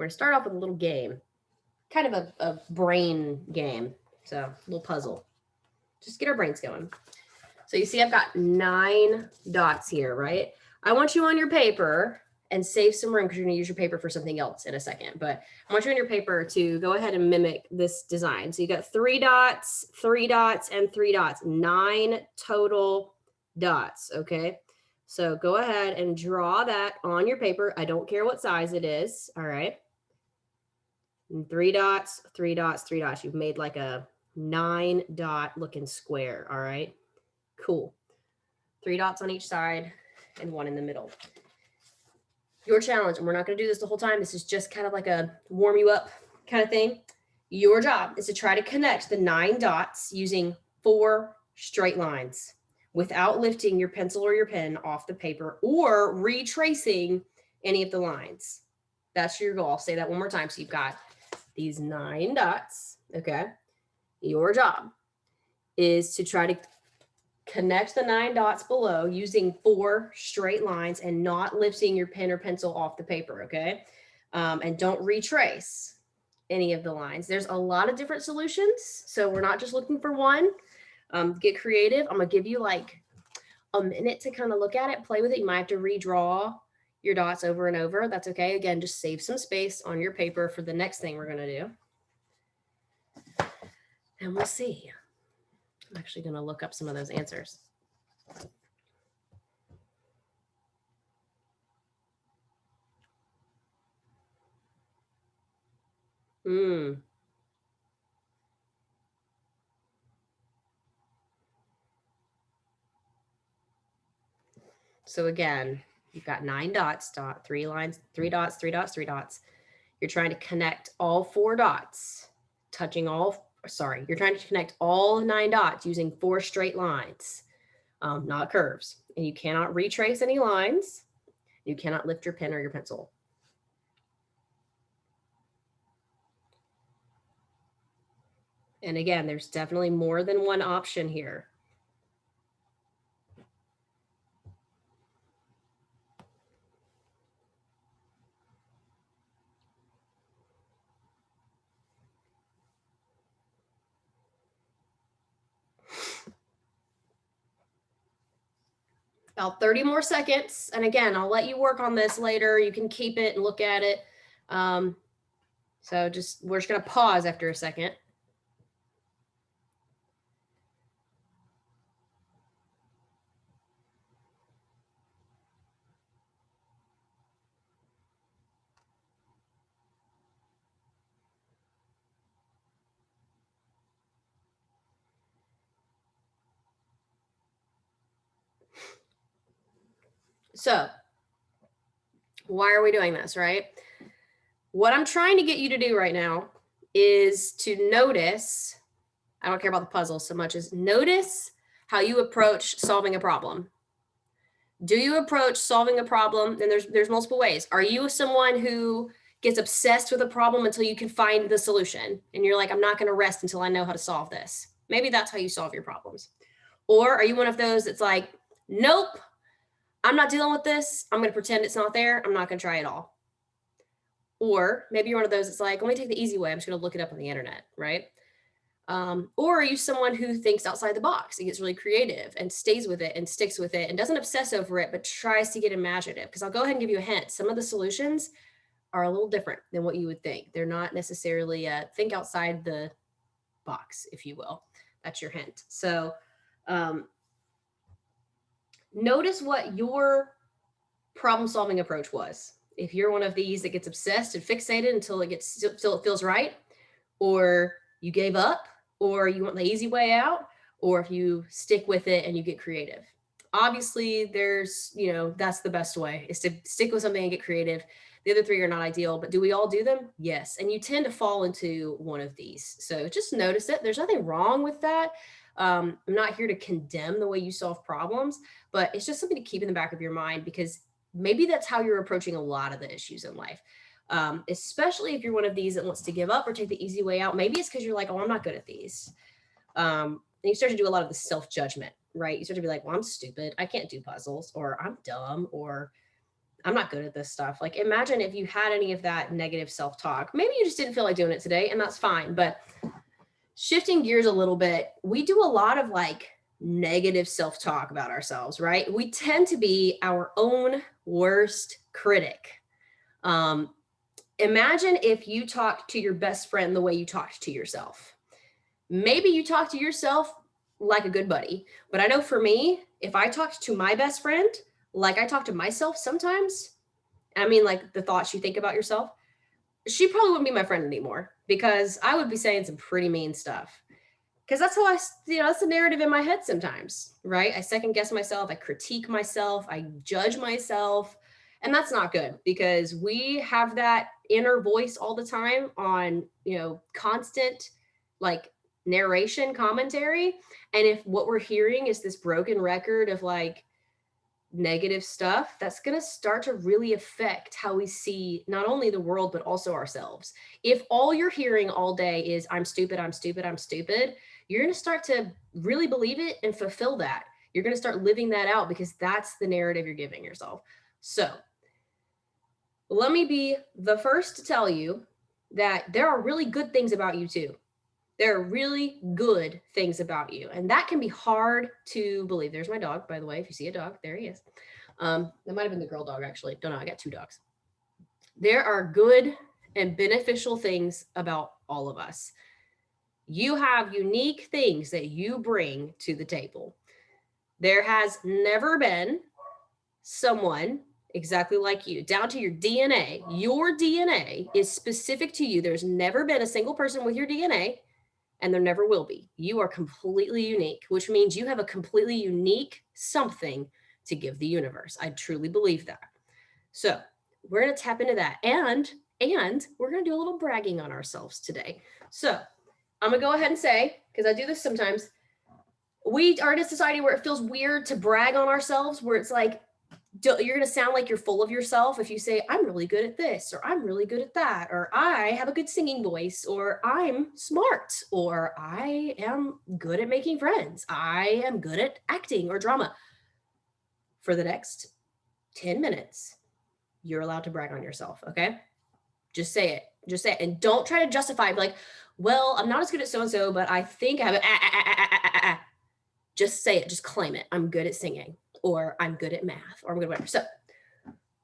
We're gonna start off with a little game, kind of a brain game. So a little puzzle. Just get our brains going. So you see I've got 9 dots here, right? I want you on your paper and save some room because you're gonna use your paper for something else in a second. But I want you on your paper to go ahead and mimic this design. So you got 3 dots, 3 dots, and 3 dots, 9 total dots, okay? So go ahead and draw that on your paper. I don't care what size it is, all right? And 3 dots, 3 dots, 3 dots. You've made like a 9 dot looking square, all right? Cool. 3 dots on each side and 1 in the middle. Your challenge, and we're not going to do this the whole time. This is just kind of like a warm you up kind of thing. Your job is to try to connect the 9 dots using 4 straight lines without lifting your pencil or your pen off the paper or retracing any of the lines. That's your goal. I'll say that one more time. So you've got these 9 dots, okay? Your job is to try to connect the 9 dots below using 4 straight lines and not lifting your pen or pencil off the paper, okay? And don't retrace any of the lines. There's a lot of different solutions, so we're not just looking for one. Get creative. I'm gonna give you like a minute to kind of look at it, play with it. You might have to redraw your dots over and over. That's okay. Again, just save some space on your paper for the next thing we're gonna do. And we'll see. I'm actually gonna look up some of those answers. So again, you've got 9 dots, 3 lines, 3 dots, 3 dots, 3 dots. You're trying to connect all 4 dots, you're trying to connect all 9 dots using 4 straight lines, not curves. And you cannot retrace any lines. You cannot lift your pen or your pencil. And again, there's definitely more than one option here. About 30 more seconds. And again, I'll let you work on this later. You can keep it and look at it. So we're just gonna pause after a second. So why are we doing this, right? What I'm trying to get you to do right now is to notice, I don't care about the puzzle so much as notice how you approach solving a problem. Do you approach solving a problem? And there's multiple ways. Are you someone who gets obsessed with a problem until you can find the solution? And you're like, I'm not going to rest until I know how to solve this. Maybe that's how you solve your problems. Or are you one of those that's like, nope, I'm not dealing with this. I'm going to pretend it's not there. I'm not going to try at all. Or maybe you're one of those that's like, let me take the easy way. I'm just going to look it up on the internet, right? Or are you someone who thinks outside the box and gets really creative and stays with it and sticks with it and doesn't obsess over it, but tries to get imaginative? Because I'll go ahead and give you a hint. Some of the solutions are a little different than what you would think. They're not necessarily think outside the box, if you will. That's your hint. So notice what your problem-solving approach was. If you're one of these that gets obsessed and fixated until it feels right, or you gave up, or you want the easy way out, or if you stick with it and you get creative. Obviously, there's, that's the best way, is to stick with something and get creative. The other 3 are not ideal, but do we all do them? Yes. And you tend to fall into one of these. So just notice it. There's nothing wrong with that. I'm not here to condemn the way you solve problems, but it's just something to keep in the back of your mind, because maybe that's how you're approaching a lot of the issues in life. Especially if you're one of these that wants to give up or take the easy way out. Maybe it's because you're like, oh, I'm not good at these. And you start to do a lot of the self-judgment, right? You start to be like, well, I'm stupid. I can't do puzzles, or I'm dumb, or I'm not good at this stuff. Like, imagine if you had any of that negative self-talk. Maybe you just didn't feel like doing it today, and that's fine. But shifting gears a little bit, we do a lot of like negative self-talk about ourselves, right? We tend to be our own worst critic. Imagine if you talked to your best friend the way you talked to yourself. Maybe you talk to yourself like a good buddy, but I know for me, if I talked to my best friend like I talk to myself sometimes, I mean, like the thoughts you think about yourself, she probably wouldn't be my friend anymore because I would be saying some pretty mean stuff. Because that's how that's the narrative in my head sometimes, right? I second guess myself, I critique myself, I judge myself. And that's not good because we have that inner voice all the time on, constant like narration commentary. And if what we're hearing is this broken record of like negative stuff, that's going to start to really affect how we see not only the world, but also ourselves. If all you're hearing all day is, I'm stupid, I'm stupid, I'm stupid, you're going to start to really believe it and fulfill that. You're going to start living that out because that's the narrative you're giving yourself. So let me be the first to tell you that there are really good things about you too. There are really good things about you. And that can be hard to believe. There's my dog, by the way. If you see a dog, there he is. That might have been the girl dog, actually. Don't know. I got 2 dogs. There are good and beneficial things about all of us. You have unique things that you bring to the table. There has never been someone exactly like you, down to your DNA. Your DNA is specific to you. There's never been a single person with your DNA, and there never will be. You are completely unique, which means you have a completely unique something to give the universe. I truly believe that. So we're going to tap into that. And we're going to do a little bragging on ourselves today. So I'm going to go ahead and say, because I do this sometimes, we are in a society where it feels weird to brag on ourselves, where it's like, you're going to sound like you're full of yourself if you say, I'm really good at this, or I'm really good at that, or I have a good singing voice, or I'm smart, or I am good at making friends. I am good at acting or drama. For the next 10 minutes, you're allowed to brag on yourself. Okay. Just say it. Just say it. And don't try to justify it. Like, well, I'm not as good at so-and-so, but I think I have it. Just say it. Just claim it. I'm good at singing, or I'm good at math, or I'm good at whatever. So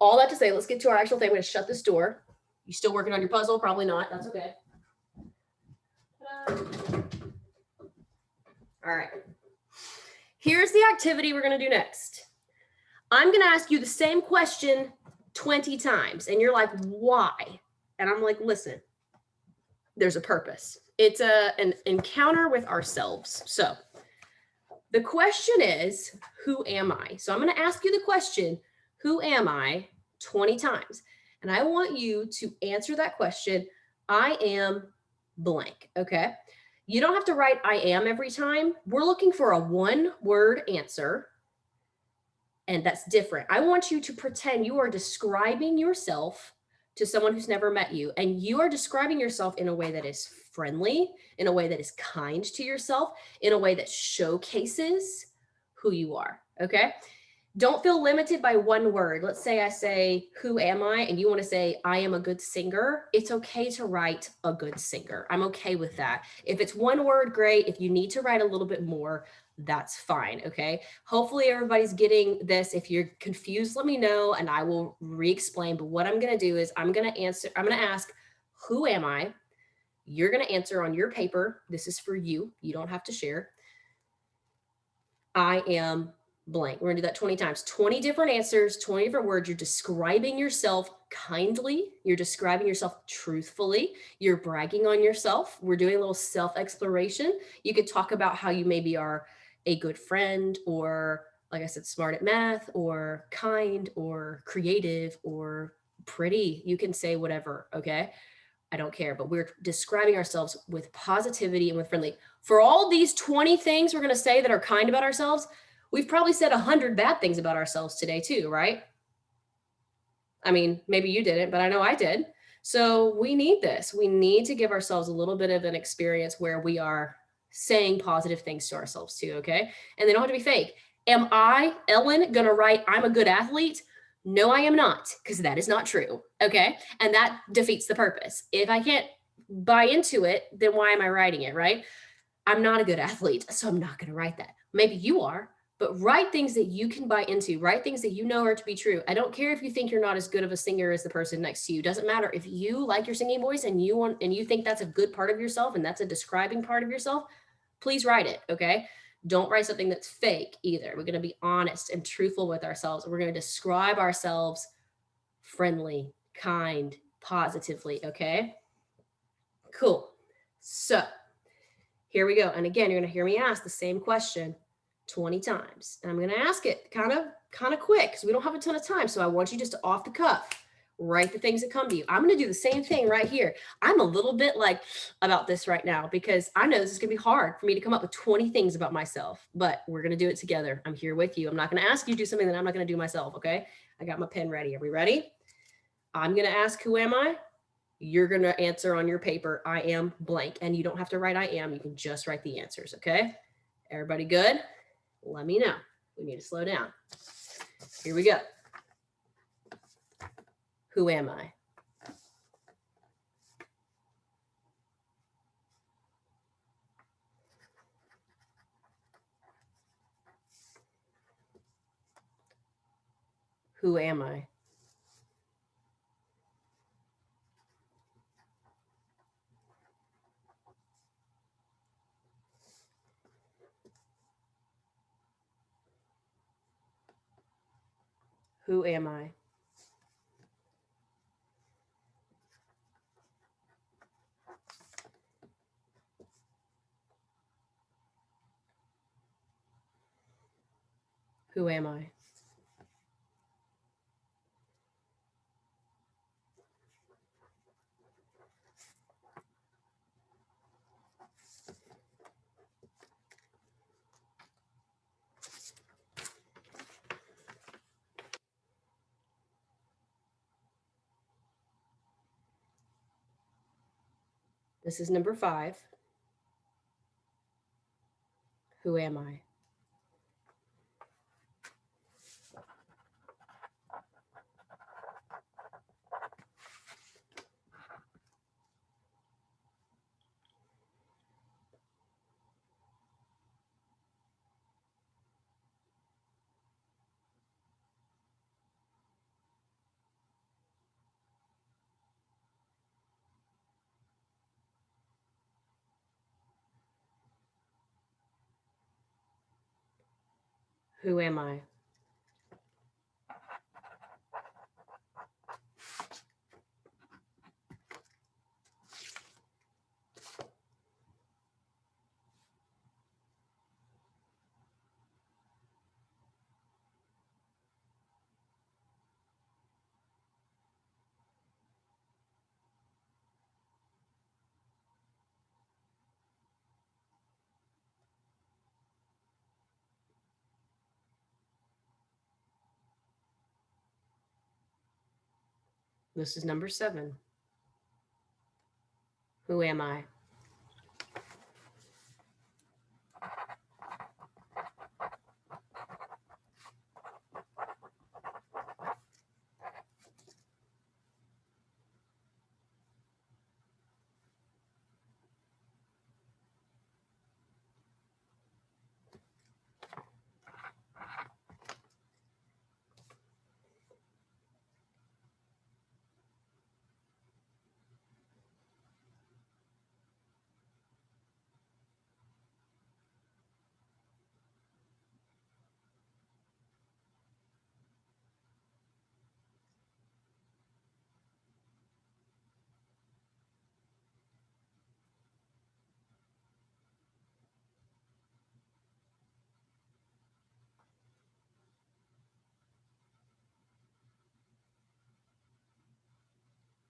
all that to say, let's get to our actual thing. I'm going to shut this door. You still working on your puzzle? Probably not. That's okay. All right. Here's the activity we're going to do next. I'm going to ask you the same question 20 times. And you're like, why? And I'm like, listen, there's a purpose. It's an encounter with ourselves. So the question is, who am I? So I'm going to ask you the question, who am I, 20 times. And I want you to answer that question, I am blank, okay? You don't have to write I am every time. We're looking for a 1-word answer, and that's different. I want you to pretend you are describing yourself to someone who's never met you, and you are describing yourself in a way that is friendly, in a way that is kind to yourself, in a way that showcases who you are, okay? Don't feel limited by 1 word. Let's say I say, who am I? And you want to say, I am a good singer. It's okay to write a good singer. I'm okay with that. If it's 1 word, great. If you need to write a little bit more, that's fine. Okay. Hopefully everybody's getting this. If you're confused, let me know and I will re-explain. But what I'm going to do is I'm going to ask, who am I? You're going to answer on your paper. This is for you. You don't have to share. I am blank. We're gonna do that 20 times, 20 different answers, 20 different words. You're describing yourself kindly. You're describing yourself truthfully. You're bragging on yourself. We're doing a little self-exploration. You could talk about how you maybe are a good friend, or like I said, smart at math, or kind, or creative, or pretty. You can say whatever, okay? I don't care, but we're describing ourselves with positivity and with friendly. For all these 20 things we're going to say that are kind about ourselves, we've probably said 100 bad things about ourselves today too, right? I mean, maybe you didn't, but I know I did. So we need this. We need to give ourselves a little bit of an experience where we are saying positive things to ourselves too, okay? And they don't have to be fake. Am I, Ellen, going to write, I'm a good athlete? No, I am not, because that is not true. Okay. And that defeats the purpose. If I can't buy into it, then why am I writing it? Right. I'm not a good athlete, so I'm not going to write that. Maybe you are, but write things that you can buy into, write things that you know are to be true. I don't care if you think you're not as good of a singer as the person next to you. Doesn't matter. If you like your singing voice and you think that's a good part of yourself and that's a describing part of yourself, please write it, okay? Don't write something that's fake either. We're going to be honest and truthful with ourselves. We're going to describe ourselves friendly, kind, positively, okay? Cool. So, here we go. And again, you're going to hear me ask the same question 20 times. And I'm going to ask it kind of quick because we don't have a ton of time. So I want you just to off the cuff write the things that come to you. I'm going to do the same thing right here. I'm a little bit like about this right now because I know this is going to be hard for me to come up with 20 things about myself, but we're going to do it together. I'm here with you. I'm not going to ask you to do something that I'm not going to do myself. Okay. I got my pen ready. Are we ready? I'm going to ask, who am I? You're going to answer on your paper, I am blank. And you don't have to write I am. You can just write the answers. Okay. Everybody good? Let me know. We need to slow down. Here we go. Who am I? Who am I? Who am I? Who am I? This is number 5. Who am I? Who am I? This is number 7. Who am I?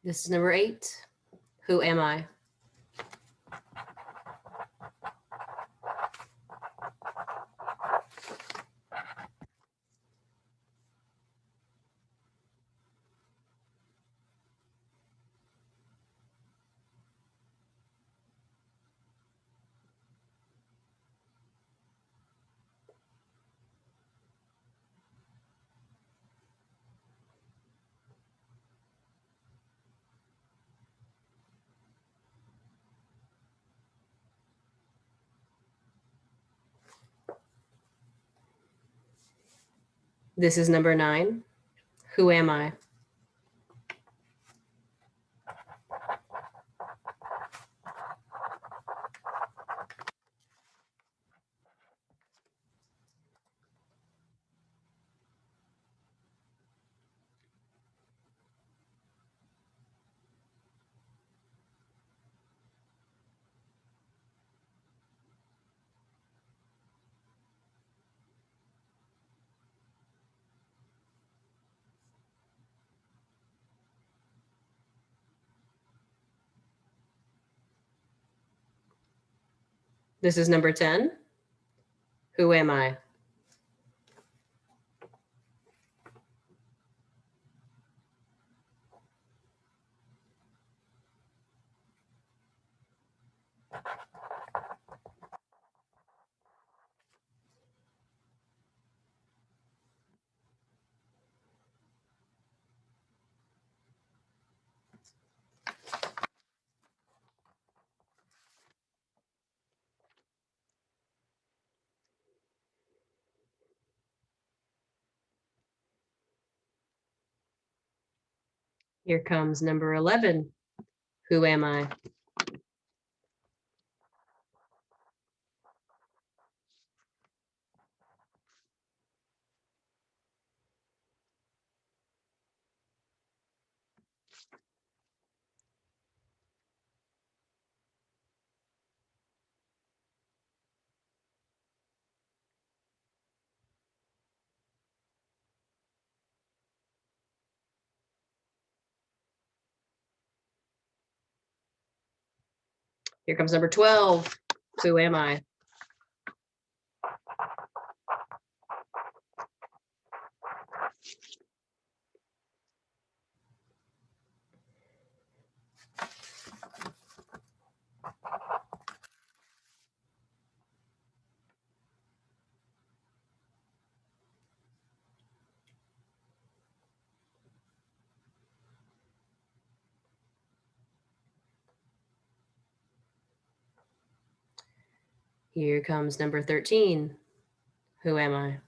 This is number 8. Who am I? This is number 9. Who am I? This is number 10. Who am I? Here comes number 11. Who am I? Here comes number 12. Who am I? Here comes number 13. Who am I?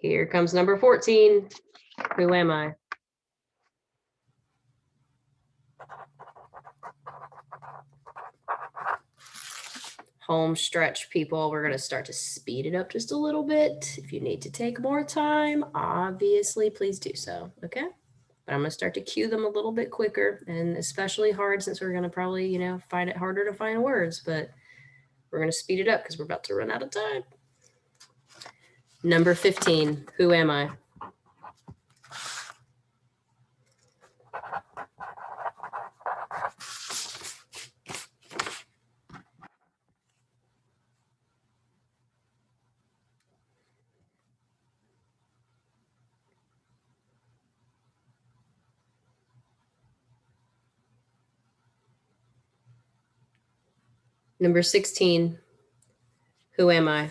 Here comes number 14. Who am I? Home stretch, people. We're going to start to speed it up just a little bit. If you need to take more time, obviously, please do so. Okay. But I'm going to start to cue them a little bit quicker, and especially hard since we're going to probably, find it harder to find words, but we're going to speed it up because we're about to run out of time. Number 15. Who am I? Number 16. Who am I?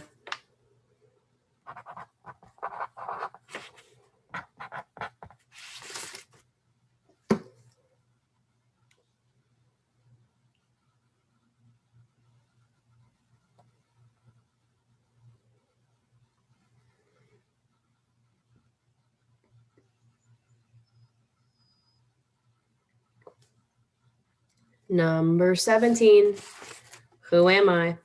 Number 17. Who am I?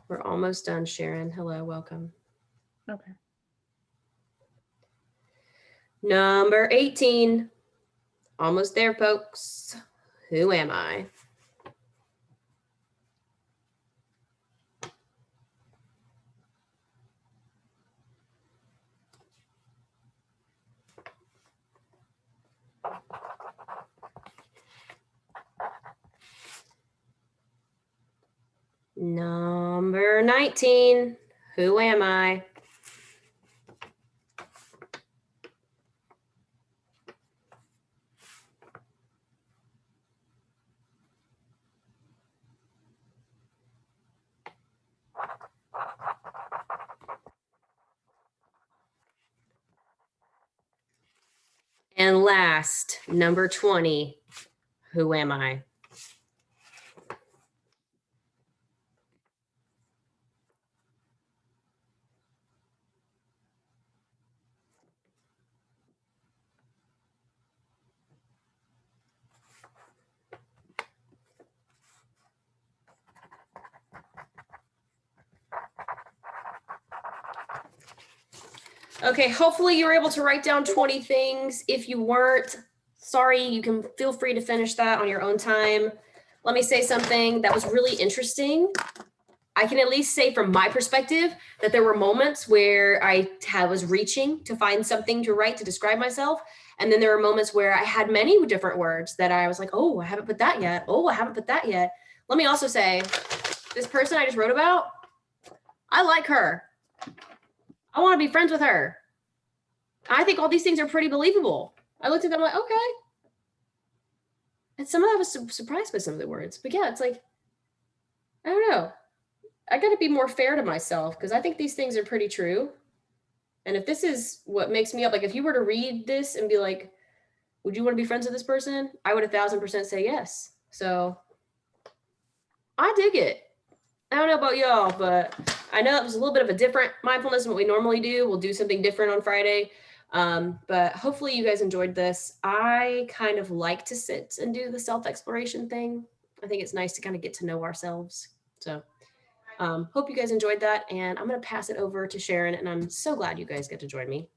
We're almost done, Sharon. Hello, welcome. Okay. Number 18. Almost there, folks. Who am I? Number 19, who am I? And last, number 20, who am I? Okay, hopefully you were able to write down 20 things. If you weren't, sorry, you can feel free to finish that on your own time. Let me say something that was really interesting. I can at least say from my perspective that there were moments where I was reaching to find something to write to describe myself. And then there were moments where I had many different words that I was like, oh, I haven't put that yet. Oh, I haven't put that yet. Let me also say, this person I just wrote about, I like her. I want to be friends with her. I think all these things are pretty believable. I looked at them like, okay. And some of that was surprised by some of the words. But yeah, it's like, I don't know. I got to be more fair to myself because I think these things are pretty true. And if this is what makes me up, like if you were to read this and be like, would you want to be friends with this person? I would 1,000% say yes. So I dig it. I don't know about y'all, but I know it was a little bit of a different mindfulness than what we normally do. We'll do something different on Friday. But hopefully you guys enjoyed this. I kind of like to sit and do the self-exploration thing. I think it's nice to kind of get to know ourselves. So hope you guys enjoyed that. And I'm going to pass it over to Sharon. And I'm so glad you guys get to join me.